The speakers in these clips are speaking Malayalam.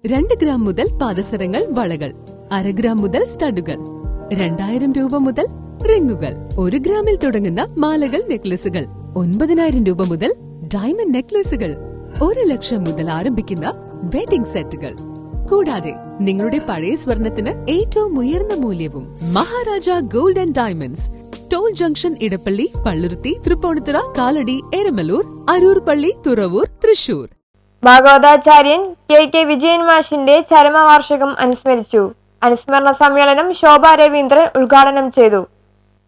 2 ഗ്രാം മുതൽ പാദസരങ്ങൾ, വളകൾ, 1/2 ഗ്രാം മുതൽ സ്റ്റഡുകൾ, 2000 രൂപ മുതൽ റിങ്ങുകൾ, 1 ഗ്രാമിൽ തുടങ്ങുന്ന മാലകൾ, നെക്ലസുകൾ, 9000 രൂപ മുതൽ ഡയമണ്ട് നെക്ലസുകൾ, 1 ലക്ഷം മുതൽ ആരംഭിക്കുന്ന വെഡിംഗ് സെറ്റുകൾ. കൂടാതെ നിങ്ങളുടെ പഴയ സ്വർണത്തിന് ഏറ്റവും ഉയർന്ന മൂല്യവും. Maharaja gold and diamonds, toll junction, Edappally, Palluruthy, Tripunithura, Kalady, Eramalloor, Aroor പള്ളി, തുറവൂർ, തൃശൂർ. ഭാഗവതാചാര്യൻ കെ വിജയൻ മാഷിന്റെ ചരമവാർഷികം അനുസ്മരിച്ചു. അനുസ്മരണ സമ്മേളനം ശോഭ രവീന്ദ്രൻ ഉദ്ഘാടനം ചെയ്തു.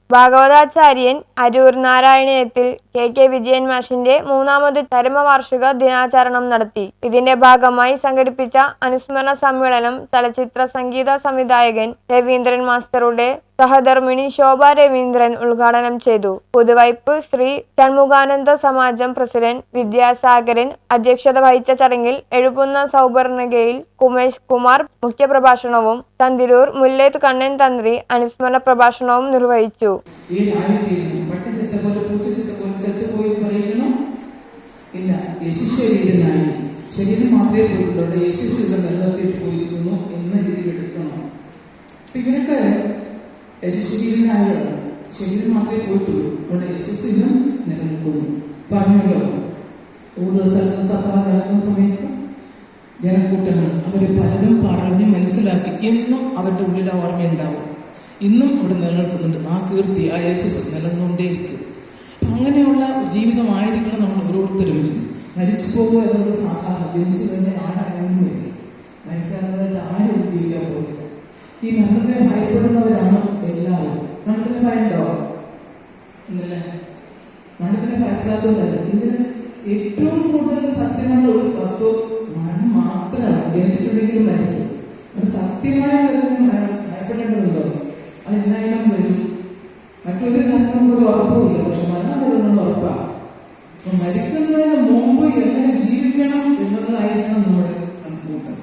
ഭാഗവതാചാര്യൻ അരൂർ നാരായണീയത്തിൽ കെ വിജയൻ മാഷിന്റെ 3ാമത് ചരമവാർഷിക ദിനാചരണം നടത്തി. ഇതിന്റെ ഭാഗമായി സംഘടിപ്പിച്ച അനുസ്മരണ സമ്മേളനം ചലച്ചിത്ര സംഗീത സംവിധായകൻ രവീന്ദ്രൻ മാസ്റ്ററുടെ സഹധർമ്മിണി ശോഭ രവീന്ദ്രൻ ഉദ്ഘാടനം ചെയ്തു. പുതുവൈപ്പ് ശ്രീ ഷൺമുഖാനന്ദ സമാജം പ്രസിഡന്റ് വിദ്യാസാഗരൻ അധ്യക്ഷത വഹിച്ച ചടങ്ങിൽ എഴുപുന്ന സൗവർണികയിൽ കുമേഷ് കുമാർ മുഖ്യപ്രഭാഷണവും തന്തിരൂർ മുല്ലേത്ത് കണ്ണൻ തന്ത്രി അനുസ്മരണ പ്രഭാഷണവും നിർവഹിച്ചു. ശരീരം മാത്രമേ പോയിട്ടുള്ളൂ, യേശുസ് നിലനിർത്തിയിട്ട് പോയിരിക്കുന്നു എന്ന രീതിയിൽ എടുക്കണം. ഇവരൊക്കെ യശസ്വീകരനായാണ്, ശരീരം മാത്രമേ പോയിട്ടുള്ളൂ, അവിടെ യശസ്സിലും നിലനിൽക്കുന്നു. പറഞ്ഞല്ലോ, ഓരോ സ്ഥലത്തും സഭ നടക്കുന്ന സമയത്ത് ജനക്കൂട്ടങ്ങൾ അവരെ പലതും പറഞ്ഞ് മനസ്സിലാക്കി എന്നും അവരുടെ ഉള്ളിൽ ഓർമ്മയുണ്ടാവും. ഇന്നും അവിടെ നിലനിർത്തുന്നുണ്ട്. ആ കീർത്തി, ആ യശസ് നിലനിന്നുകൊണ്ടേയിരിക്കും. അപ്പം അങ്ങനെയുള്ള ജീവിതമായിരിക്കണം നമ്മൾ ഓരോരുത്തരും. മരിച്ചു പോകുക എന്നുള്ള സാധാരണ ജനിച്ചു തന്നെ ആരായാലും വരും. മരിക്കാതെ ആരും ജീവിക്കാൻ പോകില്ല. ഈ മരണത്തിനെ ഭയപ്പെടുന്നവരാണ് എല്ലാവരും. മരണത്തിന് ഭയണ്ടോ? ഇന്നലെ മരണത്തിന് ഭയപ്പെടാത്തതല്ല. ഇതിന് ഏറ്റവും കൂടുതൽ സത്യമുള്ള ഒരു വസ്തു മരണം മാത്രമാണ്. ജനിച്ചിട്ടുണ്ടെങ്കിലും മരിക്കും. അത് സത്യമായ ഭയപ്പെടേണ്ടതുണ്ടോ? അതെല്ലായാലും വരും. മറ്റൊരു കാര്യങ്ങളും ഒരു ഉറപ്പുമില്ല. പക്ഷെ മരണം വരുന്നുള്ള ഉറപ്പാണ്. അപ്പൊ മരിക്കുന്നതിന് മുമ്പ് എങ്ങനെ ജീവിക്കണം എന്നതായിരിക്കണം നമ്മുടെ കണക്കൂട്ടം.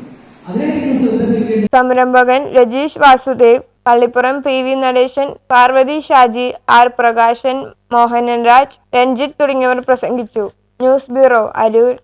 അതായിരിക്കും ശ്രദ്ധിക്കേണ്ടത്. സംരംഭകൻ രജീഷ് വാസുദേവ്, പള്ളിപ്പുറം PV നടേശൻ, പാർവതി ഷാജി, ആർ പ്രകാശൻ, മോഹനൻ രാജ്, രഞ്ജിത്ത് തുടങ്ങിയവർ പ്രസംഗിച്ചു. News bureau, Aroor.